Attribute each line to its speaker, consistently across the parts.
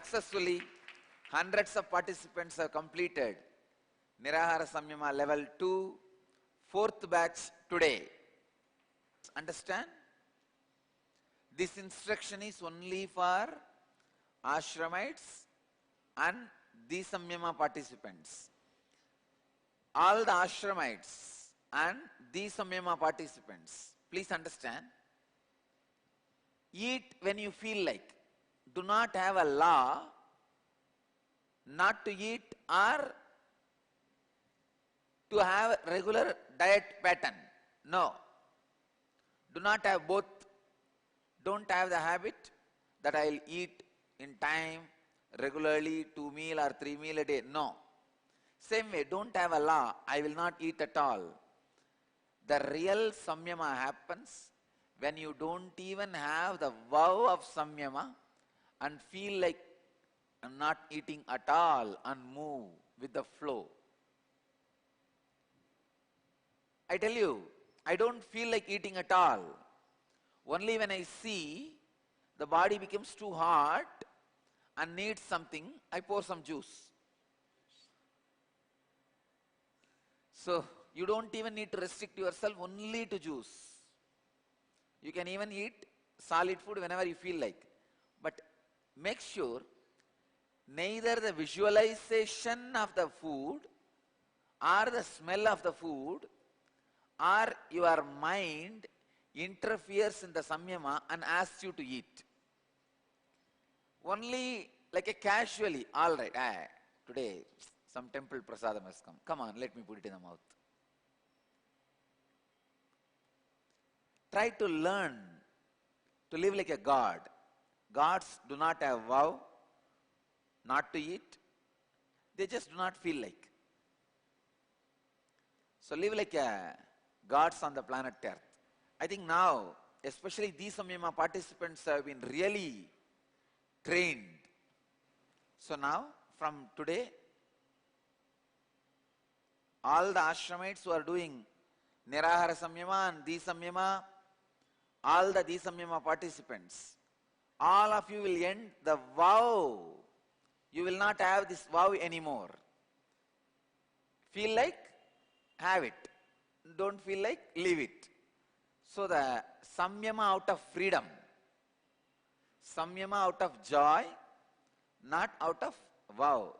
Speaker 1: Successfully, hundreds of participants have completed Nirahara Samyama level 2, 4th batch today. Understand? This instruction is only for Ashramites and Samyama participants. All the Ashramites and Samyama participants, please understand, eat when you feel like. Do not have a law not to eat or to have a regular diet pattern. No. Do not have both. Don't have the habit that I will eat in time, regularly, 2 meals or 3 meals a day. No. Same way, don't have a law, I will not eat at all. The real samyama happens when you don't even have the vow of samyama and feel like I'm not eating at all and move with the flow. I tell you, I don't feel like eating at all. Only when I see the body becomes too hot and needs something, I pour some juice. So, you don't even need to restrict yourself only to juice. You can even eat solid food whenever you feel like. But make sure neither the visualization of the food or the smell of the food or your mind interferes in the samyama and asks you to eat. Only like a casually, all right, today some temple prasadam has come. Come on, let me put it in the mouth. Try to learn to live like a god. Gods do not have vow not to eat. They just do not feel like. So live like a gods on the planet Earth. I think now, especially these samyama participants have been really trained. So now, from today, all the ashramites who are doing Nirahara Samyama and Samyama, all the Samyama participants, all of you will end the vow. You will not have this vow anymore. Feel like? Have it. Don't feel like? Leave it. So the Samyama out of freedom, Samyama out of joy, not out of vow.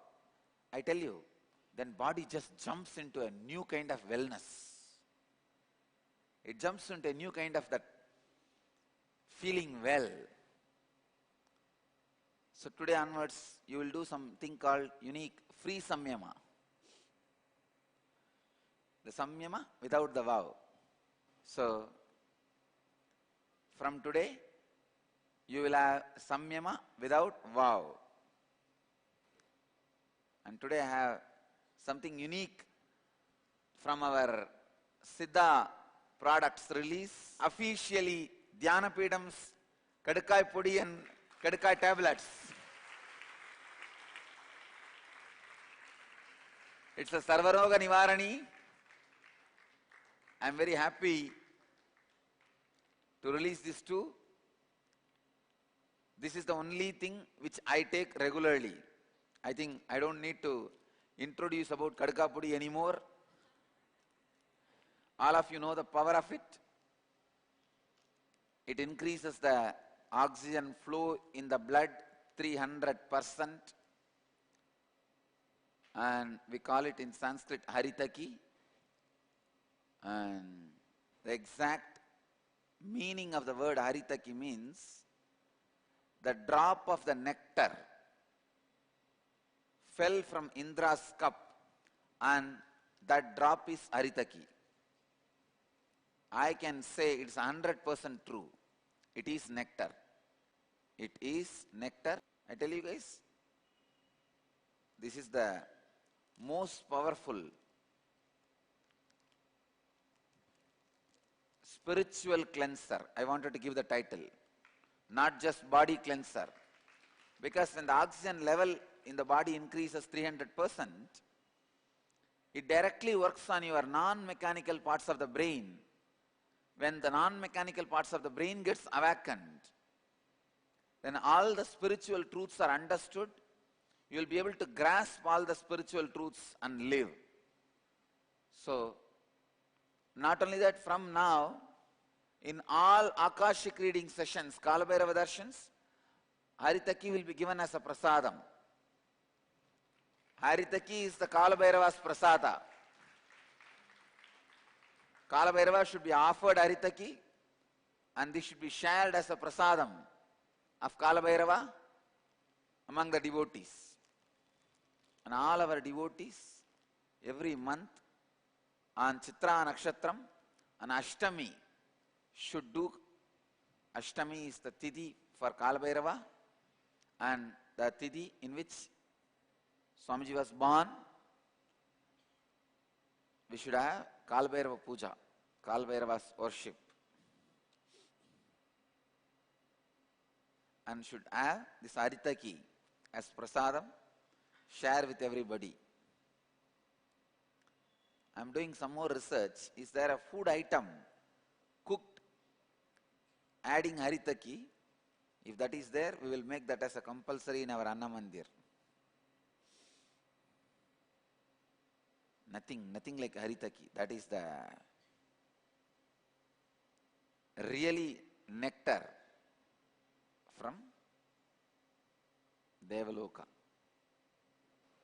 Speaker 1: I tell you, then body just jumps into a new kind of wellness. It jumps into a new kind of that feeling well. So today onwards, you will do something called unique free samyama. The samyama without the vow. So from today, you will have samyama without vow. And today I have something unique from our Siddha products release. Officially, Dhyanapidam's Kadakai Pudi and Kadakai tablets. It's a Sarvaroga Nivarani. I am very happy to release this too. This is the only thing which I take regularly. I think I don't need to introduce about Kadaka Pudi anymore. All of you know the power of it. It increases the oxygen flow in the blood 300%. And we call it in Sanskrit Haritaki. And the exact meaning of the word Haritaki means the drop of the nectar fell from Indra's cup and that drop is Haritaki. I can say it's 100% true. It is nectar. It is nectar. I tell you guys, this is the most powerful spiritual cleanser. I wanted to give the title. Not just body cleanser. Because when the oxygen level in the body increases 300%, it directly works on your non-mechanical parts of the brain. When the non-mechanical parts of the brain gets awakened, when all the spiritual truths are understood, you will be able to grasp all the spiritual truths and live. So, not only that, from now, in all Akashic reading sessions, Kalabhairava Darshans, Haritaki will be given as a prasadam. Haritaki is the Kalabhairava's prasada. Kalabhairava should be offered Haritaki, and this should be shared as a prasadam of Kalabhairava among the devotees. And all our devotees, every month, on Chitra Nakshatram, on Ashtami, should do. Ashtami is the Tithi for Kalabhairava, and the Tithi in which Swamiji was born. We should have Kalabhairava Puja, Kalabhairava's worship, and should have this Haritaki as prasadam, share with everybody. I am doing some more research. Is there a food item cooked adding Haritaki? If that is there, we will make that as a compulsory in our Anna Mandir. Nothing like Haritaki. That is the really nectar from Devaloka.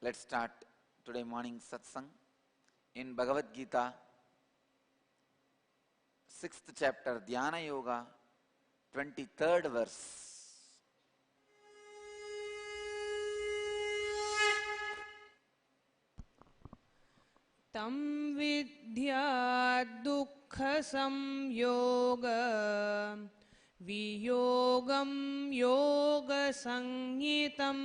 Speaker 1: Let's start today morning satsang in Bhagavad Gita, 6th chapter, Dhyana Yoga, 23rd verse.
Speaker 2: Tam vidya dukkha samyoga viyogam yoga sangitam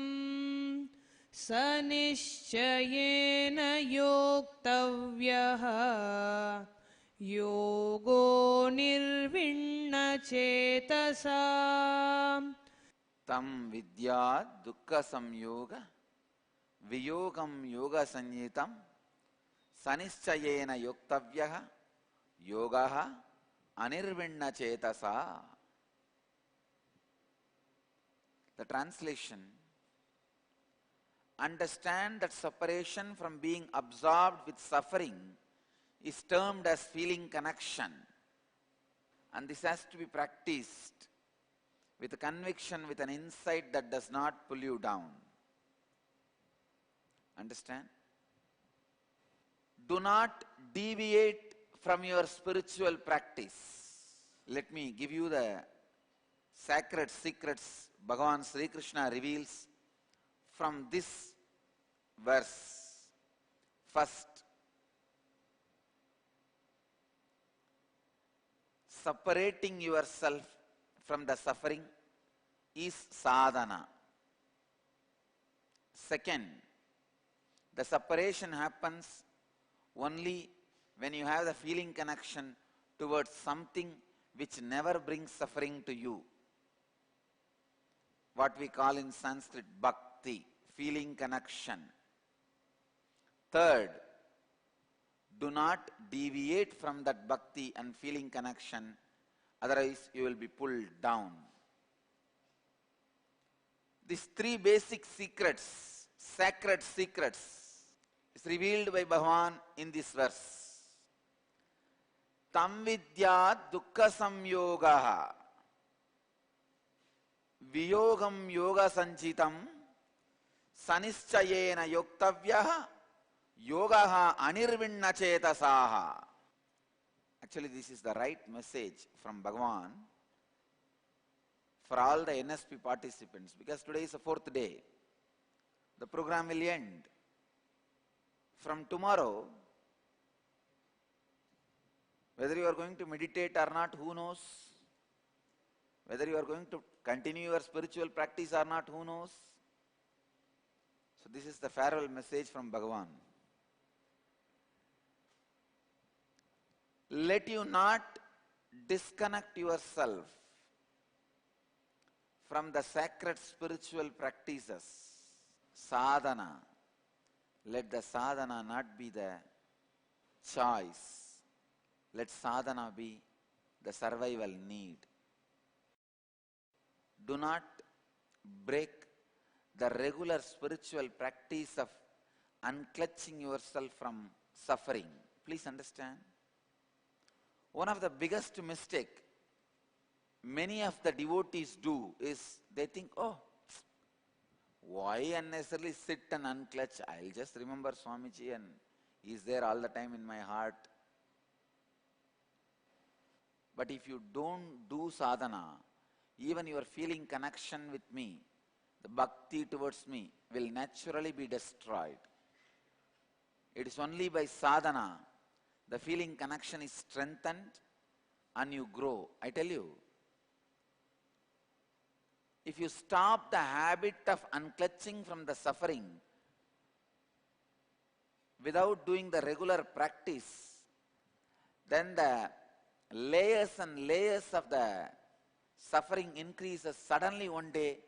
Speaker 2: sanishchayena yoktavyaha yogo nirvinna chetasa.
Speaker 1: Tam vidya dukkha samyoga viyogam yoga sanyitam sanischayena yoktavyaha yogaha anirvinna chetasa. The translation: understand that separation from being absorbed with suffering is termed as feeling connection, and this has to be practiced with a conviction, with an insight that does not pull you down. Understand? Do not deviate from your spiritual practice. Let me give you the sacred secrets Bhagavan Sri Krishna reveals from this verse. First, separating yourself from the suffering is sadhana. Second, the separation happens only when you have the feeling connection towards something which never brings suffering to you. What we call in Sanskrit bhakti, feeling connection. Third, do not deviate from that bhakti and feeling connection, otherwise you will be pulled down. These three basic secrets, sacred secrets, is revealed by Bhagavan in this verse. Tam vidya dukkha samyogaha viyogam yoga sanchitam sanischayena yoktavyaha yogaha anirvinna chetasaha. Actually, this is the right message from Bhagavan for all the NSP participants, because today is the 4th day. The program will end. From tomorrow, whether you are going to meditate or not, who knows? Whether you are going to continue your spiritual practice or not, who knows? So this is the farewell message from Bhagavan. Let you not disconnect yourself from the sacred spiritual practices, sadhana. Let the sadhana not be the choice. Let sadhana be the survival need. Do not break the regular spiritual practice of unclutching yourself from suffering. Please understand. One of the biggest mistake many of the devotees do is they think, oh, why unnecessarily sit and unclutch? I'll just remember Swamiji and he's there all the time in my heart. But if you don't do sadhana, even your feeling connection with me, the bhakti towards me will naturally be destroyed. It is only by sadhana the feeling connection is strengthened and you grow. I tell you, if you stop the habit of unclutching from the suffering without doing the regular practice, then the layers and layers of the suffering increases. Suddenly one day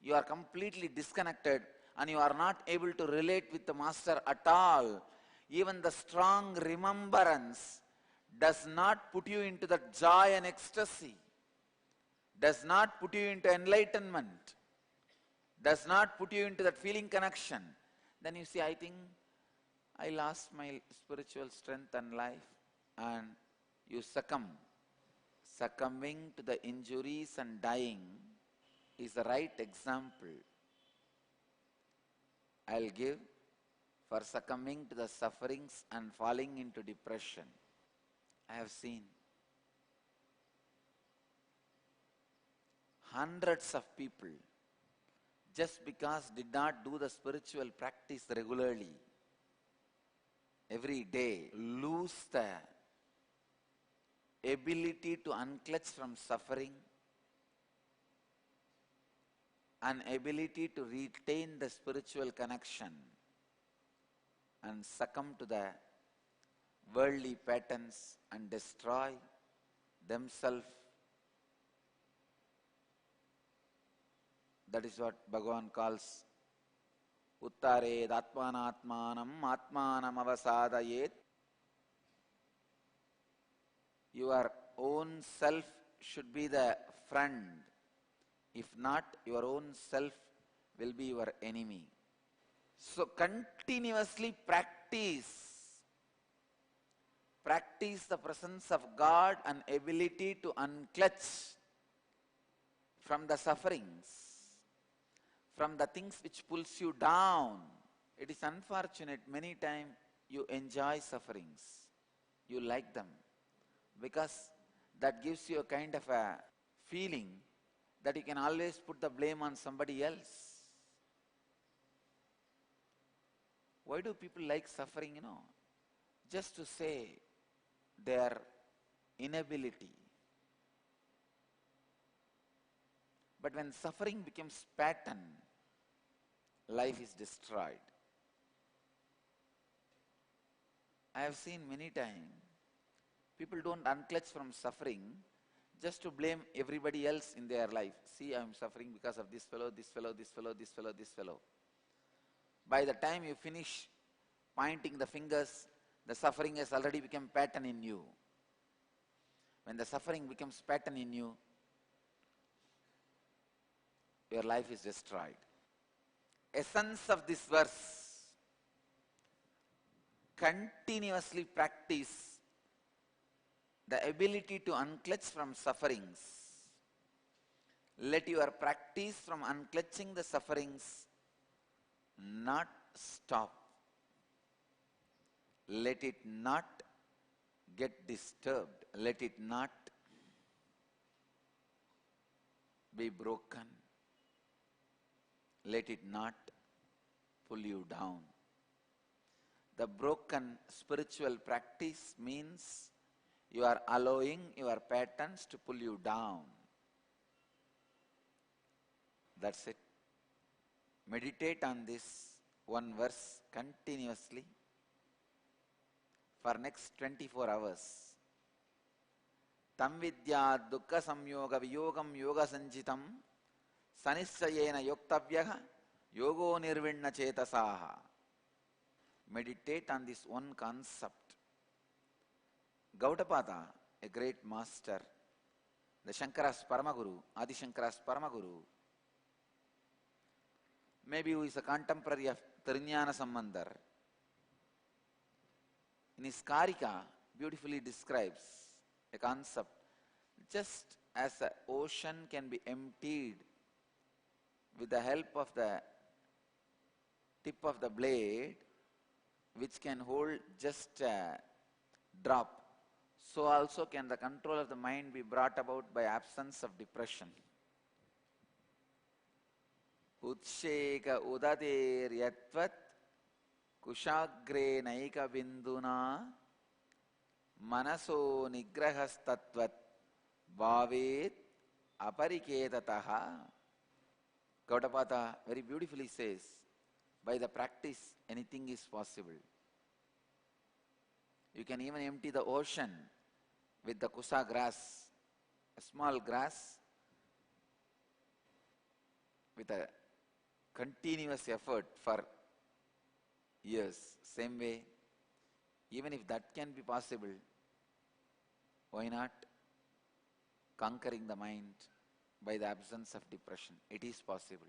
Speaker 1: you are completely disconnected and you are not able to relate with the master at all. Even the strong remembrance does not put you into the joy and ecstasy, does not put you into enlightenment, does not put you into that feeling connection. Then you see, I think I lost my spiritual strength and life, and you succumb. Succumbing to the injuries and dying is the right example I'll give for succumbing to the sufferings and falling into depression. I have seen hundreds of people just because did not do the spiritual practice regularly, every day, lose the ability to unclutch from suffering and ability to retain the spiritual connection and succumb to the worldly patterns and destroy themselves. That is what Bhagavan calls Uttared Atmanatmanam Atmanam Avasadayet. Your own self should be the friend. If not, your own self will be your enemy. So continuously practice the presence of God and ability to unclutch from the sufferings, from the things which pulls you down. It is unfortunate, many times you enjoy sufferings, you like them, because that gives you a kind of a feeling that you can always put the blame on somebody else. Why do people like suffering, Just to say their inability. But when suffering becomes pattern, life is destroyed. I have seen many times, people don't unclutch from suffering just to blame everybody else in their life. See, I am suffering because of this fellow, this fellow, this fellow, this fellow, this fellow. By the time you finish pointing the fingers, the suffering has already become pattern in you. When the suffering becomes pattern in you, your life is destroyed. Essence of this verse: continuously practice the ability to unclutch from sufferings. Let your practice from unclutching the sufferings not stop. Let it not get disturbed. Let it not be broken. Let it not pull you down. The broken spiritual practice means you are allowing your patterns to pull you down. That's it. Meditate on this one verse continuously for next 24 hours. Tam vidya dukkha samyoga viyogam yoga sanjitam sanisayena yoktavyaha yogo nirvinna chetasaha. Meditate on this one concept. Gaudapada, a great master, the Shankara's Paramaguru, Adi Shankara's Paramaguru, maybe who is a contemporary of Trinyana Sambandar, in his Karika beautifully describes a concept. Just as the ocean can be emptied with the help of the tip of the blade, which can hold just a drop, so also can the control of the mind be brought about by absence of depression. Utsheka udader yatvat kushagre naika binduna manaso nigrahastatvat bhavet apariketataha. Gaudapata very beautifully says, by the practice anything is possible. You can even empty the ocean with the kusa grass, a small grass, with a continuous effort for years. Same way, even if that can be possible, why not conquering the mind by the absence of depression? It is possible.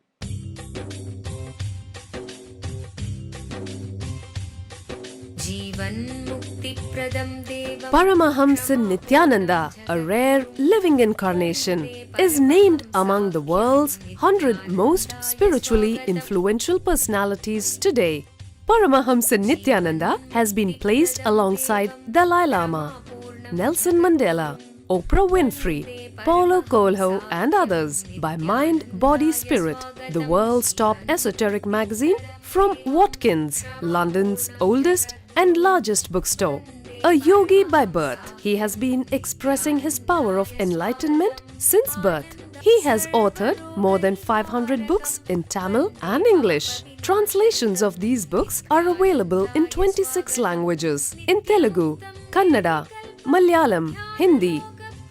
Speaker 3: Paramahamsa Nityananda, a rare living incarnation, is named among the world's 100 most spiritually influential personalities today. Paramahamsa Nityananda has been placed alongside Dalai Lama, Nelson Mandela, Oprah Winfrey, Paulo Coelho and others by Mind, Body, Spirit, the world's top esoteric magazine from Watkins, London's oldest and largest bookstore. A yogi by birth, he has been expressing his power of enlightenment since birth. He has authored more than 500 books in Tamil and English. Translations of these books are available in 26 languages in Telugu, Kannada, Malayalam, Hindi,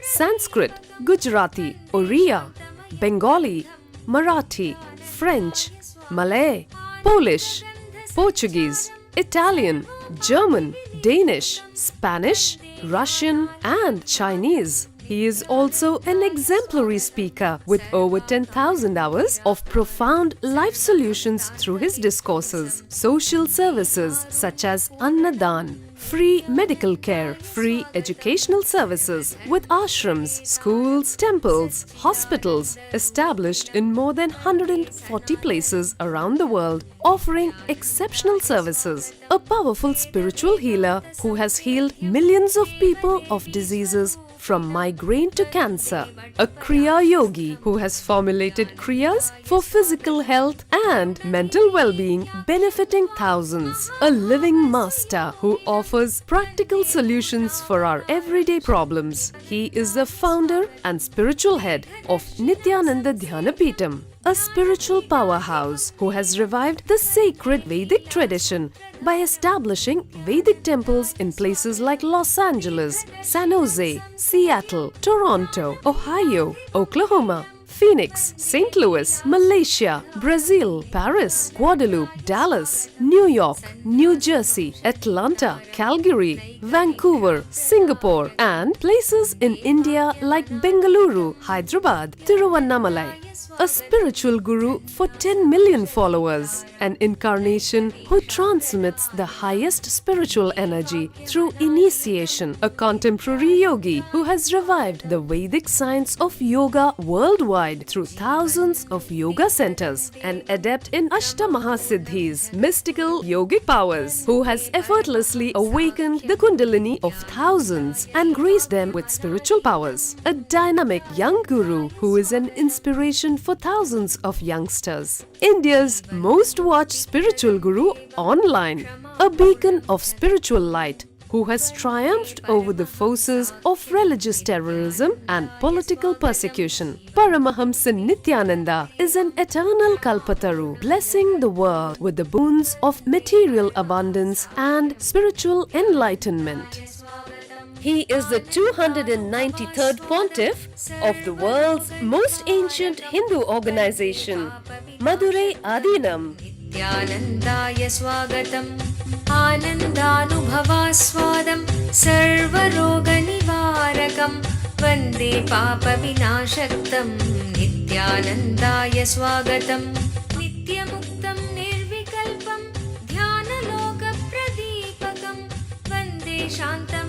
Speaker 3: Sanskrit, Gujarati, Oriya, Bengali, Marathi, French, Malay, Polish, Portuguese, Italian, German, Danish, Spanish, Russian and Chinese. He is also an exemplary speaker with over 10,000 hours of profound life solutions through his discourses. Social services such as Annadan, free medical care, free educational services with ashrams, schools, temples, hospitals established in more than 140 places around the world, offering exceptional services. A powerful spiritual healer who has healed millions of people of diseases from migraine to cancer. A Kriya Yogi who has formulated Kriyas for physical health and mental well-being, benefiting thousands. A living master who offers practical solutions for our everyday problems. He is the founder and spiritual head of Nityananda Dhyanapitham, a spiritual powerhouse who has revived the sacred Vedic tradition by establishing Vedic temples in places like Los Angeles, San Jose, Seattle, Toronto, Ohio, Oklahoma, Phoenix, St. Louis, Malaysia, Brazil, Paris, Guadeloupe, Dallas, New York, New Jersey, Atlanta, Calgary, Vancouver, Singapore, and places in India like Bengaluru, Hyderabad, Tiruvannamalai. A spiritual guru for 10 million followers, an incarnation who transmits the highest spiritual energy through initiation, a contemporary yogi who has revived the Vedic science of yoga worldwide through thousands of yoga centers, an adept in Ashtamahasiddhis, mystical yogic powers, who has effortlessly awakened the Kundalini of thousands and graced them with spiritual powers, a dynamic young guru who is an inspiration for thousands of youngsters, India's most watched spiritual guru online, a beacon of spiritual light who has triumphed over the forces of religious terrorism and political persecution. Paramahamsa Nityananda is an eternal Kalpataru, blessing the world with the boons of material abundance and spiritual enlightenment. He is the 293rd pontiff of the world's most ancient Hindu organization, Madurai Adinam.
Speaker 4: Nityanandaya swagatam Anandanubhavaswadam Sarvaroga nivarakam Vande papa vinashaktam Nityanandaya swagatam नित्यमुक्तं निर्विकल्पं ध्यानलोकप्रदीपकं वन्दे शान्तं